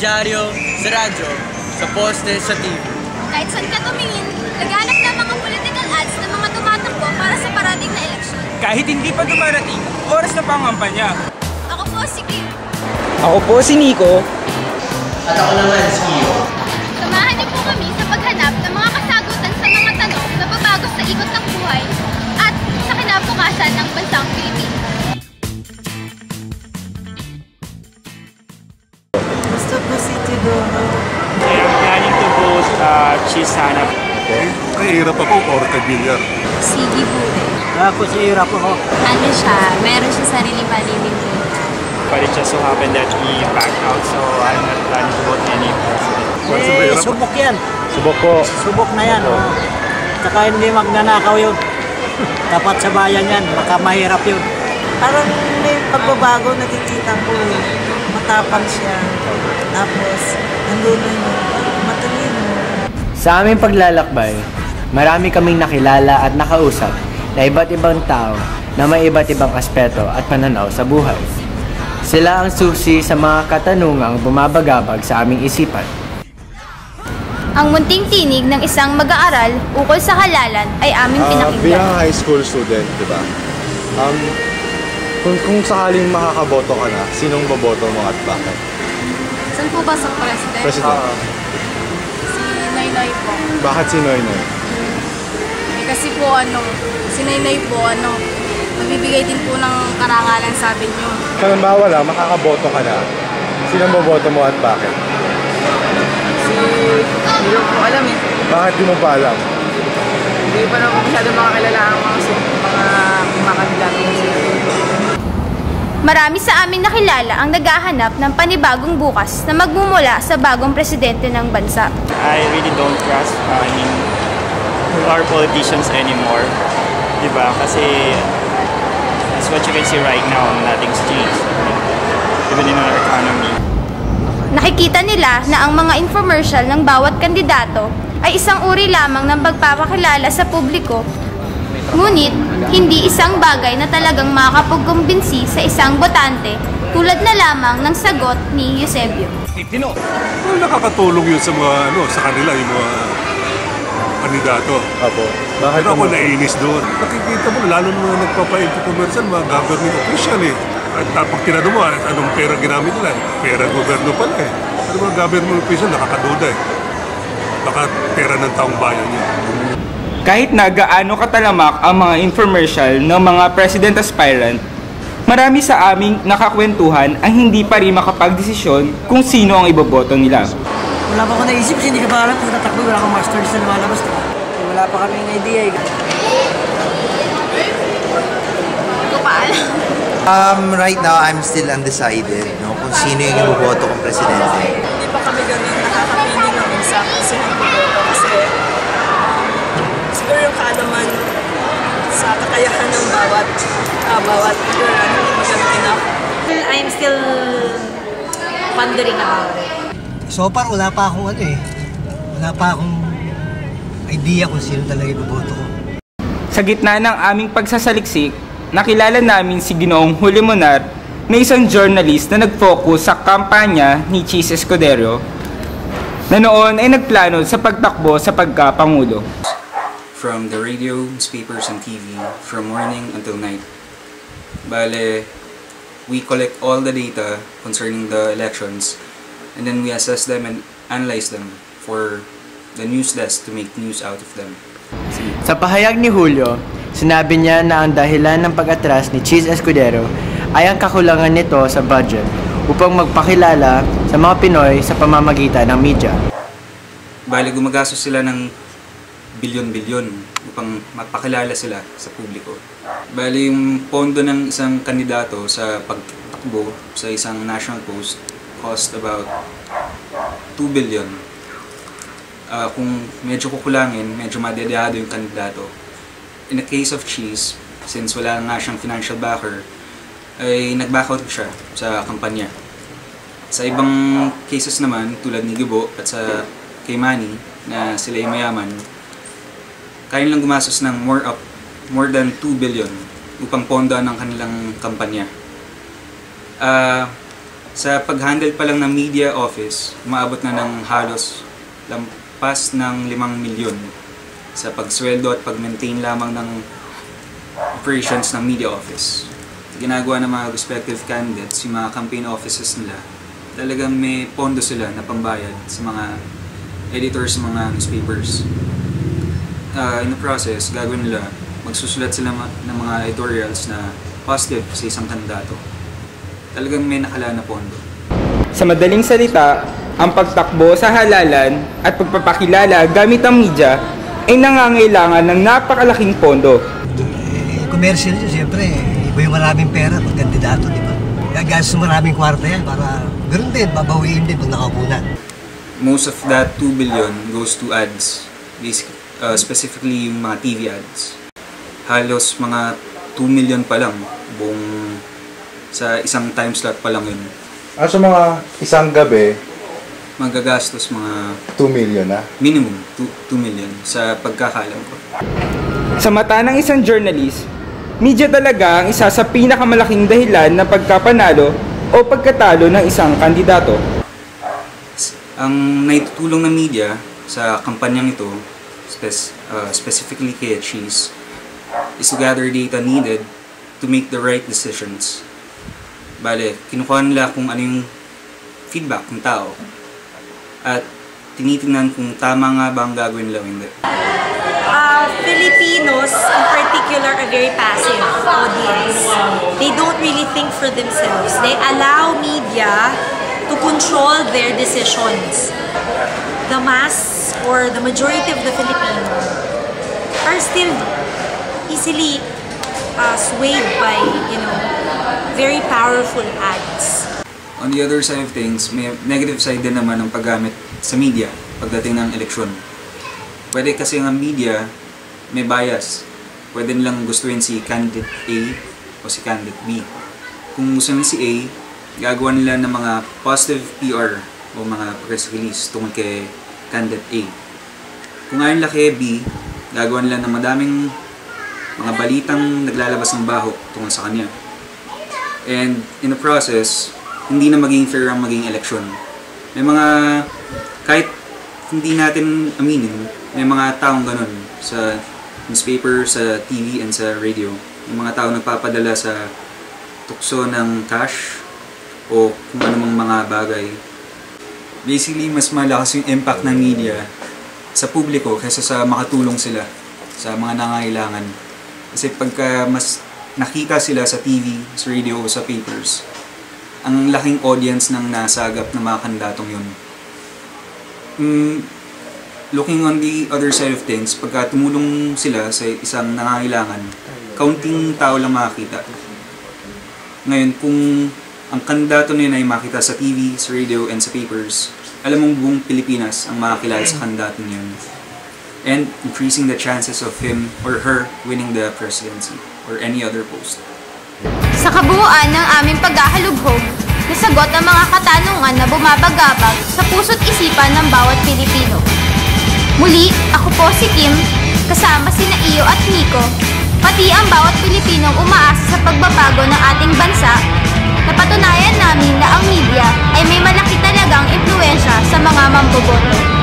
dyaryo, sa radyo, sa poste, sa TV. Kahit saan ka tumingin, naghanap ng mga political ads ng mga tumatakbo para sa parating na eleksyon. Kahit hindi pa dumarating, oras na pangampanya. Ako po si Kim. Ako po si Nico. At ako naman si Kio. Samahan niyo po kami sa paghanap ng mga kasagutan sa mga tanong na babago sa ikot ng buhay at sa kinabukasan ng bansang Pilipinas. Gusto ko si Tidoro. I am planning to vote Cheese Hanap. Kahirap ako, Orca Villar. Sige Bure. Ako si Irap ako. Ano siya? Meron siya sarili paninindigan. But it just so happened that he backed out, so I'm not planning to vote any president. Subok yan. Subok po. Subok na yan. Oh. Tsaka hindi magnanakaw yun. Dapat sa bayan yan. Baka mahirap yun. Parang may pagbabago nakikita ko. Matapang siya. Tapos, nandun yung matalino. Sa aming paglalakbay, marami kaming nakilala at nakausap na iba't ibang tao na may iba't ibang aspeto at pananaw sa buhay. Sila ang susi sa mga katanungang bumabagabag sa aming isipan. Ang munting tinig ng isang mag-aaral ukol sa halalan ay aming pinakinggan. Bilang high school student, di ba? Kung sakaling makakaboto ka na, sinong boboto mo at bakit? Saan po ba sa president? President. Si Noynoy po. Bakit si Noynoy? Kasi po si Noynoy po magbibigay din po ng karangalan sabi niyo. Halimbawa lang, makakaboto ka na, sinong boboto mo at bakit? Hindi ko po alam eh. Bakit di mo pa alam? Hindi pa na po masyado makakilala ang mga kandidato. Marami sa aming nakilala ang naghahanap ng panibagong bukas na magmumula sa bagong presidente ng bansa. I really don't trust, who are politicians anymore. Diba? Kasi that's what you can see right now, nothing's changed. Even in our economy. Nakikita nila na ang mga infomercial ng bawat kandidato ay isang uri lamang ng pagpapakilala sa publiko. Ngunit, hindi isang bagay na talagang makakapagkumbinsi sa isang botante tulad na lamang ng sagot ni Eusebio. Well, nakakatulong yun sa mga, sa kanila, yung mga kandidato. Apo. Bakit ako naiinis doon? Nakikita mo, lalo na nagpapa-commercial, mga government official eh. At pag tinanong mo, anong pera ginamit nila? Pera gobyerno pala eh. Ano mga government official, nakakaduda eh. Baka pera ng taong bayan yun. Kahit na gaano katalamak ang mga infomercial ng mga president aspirant, marami sa aming nakakwentuhan ang hindi pa rin makapagdesisyon kung sino ang iboboto nila. Wala pa ako naisip kasi hindi ka pa alam kung tatakbo. Wala akong masters na lumalabas. Wala pa kaming idea eh. Hindi ko pa alam. Right now, I'm still undecided kung sino yung iboboto kong presidente. Hindi pa kami ganun nakakapili ng isa kasi ng boboto kasi siguro yung kaalaman sa kakayahan ng bawat figure hindi maganda enough. I'm still pondering about it. So far, wala pa akong wala pa akong idea kung sino talaga iboboto ko. Sa gitna ng aming pagsasaliksik, nakilala namin si Ginoong Julio Monar na isang journalist na nag-focus sa kampanya ni Cheese Escudero na noon ay nagplano sa pagtakbo sa pagkapangulo. From the radio, newspapers, and TV, from morning until night. Bale, we collect all the data concerning the elections and then we assess them and analyze them for the news desk to make news out of them. Sa pahayag ni Julio, sinabi niya na ang dahilan ng pag-atras ni Cheese Escudero ay ang kakulangan nito sa budget upang magpakilala sa mga Pinoy sa pamamagitan ng media. Bale, gumagastos sila ng bilyon-bilyon upang magpakilala sila sa publiko. Bale, yung pondo ng isang kandidato sa pagtakbo sa isang national post cost about 2 billion. Kung medyo kukulangin, medyo madedehado yung kandidato. In the case of Cheese, since wala nga siyang financial backer, ay nag-back out siya sa kampanya. Sa ibang cases naman, tulad ni Gibo at sa kay Manny, na sila ay mayaman, kaya nilang gumastos ng more than 2 billion upang pondohan ng kanilang kampanya. Sa pag-handle pa lang ng media office, umaabot na ng halos lampas ng 5 milyon sa pagsweldo at pag-maintain lamang ng operations ng media office. Ginagawa ng mga respective candidates, yung mga campaign offices nila, talagang may pondo sila na pambayad sa mga editors ng mga newspapers. In the process, gagawin nila, magsusulat sila ng mga editorials na positive sa isang kandidato. Talagang may nakala na pondo. Sa madaling salita, ang pagtakbo sa halalan at pagpapakilala gamit ang media ay nangangailangan ng napakalaking pondo. Commercial yun, siyempre. Iba yung maraming pera pag kandidato, di ba? Gagastos maraming kwarta yan para ganoon din, babawiin din pag nakaupo na. Most of that 2 billion goes to ads, specifically yung mga TV ads. Halos mga 2 million pa lang buong sa isang time slot pa lang yun. Sa mga isang gabi, magagastos mga 2 million na? Minimum 2 million sa pagkakalam ko. Sa mata ng isang journalist, media talaga ang isa sa pinakamalaking dahilan ng pagkapanalo o pagkatalo ng isang kandidato. Ang naitutulong ng media sa kampanyang ito, specifically kay Cheese, is to gather data needed to make the right decisions. Bale, kinukuha nila kung ano yung feedback ng tao at tinitingnan kung tama nga ba ang gagawin nila o hindi. Filipinos, in particular, are very passive audience. They don't really think for themselves. They allow media to control their decisions. The mass or the majority of the Filipinos are still easily swayed by, very powerful ads. On the other side of things, may negative side din naman ng paggamit sa media pagdating ng eleksyon. Pwede kasi ang media may bias. Pwede nilang gustuin si candidate A o si candidate B. Kung gusto nila si A, gagawa nila ng mga positive PR o mga press release tungkol kay candidate A. Kung ayaw nila kay B, gagawa nila ng madaming mga balitang naglalabas ng baho tungkol sa kanya. And in the process, hindi na maging fair ang maging eleksyon. May mga, kahit hindi natin aminin, may mga taong ganun sa newspaper, sa TV, and sa radio. May mga taong nagpapadala sa tukso ng cash o kung anumang mga bagay. Basically, mas malakas yung impact ng media sa publiko kaysa sa makatulong sila sa mga nangangailangan. Kasi pagka mas nakita sila sa TV, sa radio, sa papers, ang laking audience ng nasagap ng mga kandidatong yun. Looking on the other side of things, pagka tumulong sila sa isang nangangailangan, kaunting tao lang makakita. Ngayon, kung ang kandidato niya ay makita sa TV, sa radio, and sa papers, alam mong buong Pilipinas ang makakilala sa kandidato niya. And increasing the chances of him or her winning the presidency or any other post. Sa kabuuan ng aming paghahalubhog, nasagot ang mga katanungan na bumabagabag sa puso't isipan ng bawat Pilipino. Muli, ako po si Kim, kasama sina Iyo at Nico, pati ang bawat Pilipinong umaasa sa pagbabago ng ating bansa, napatunayan namin na ang media ay may malaki talagang impluwensya sa mga mamboboto.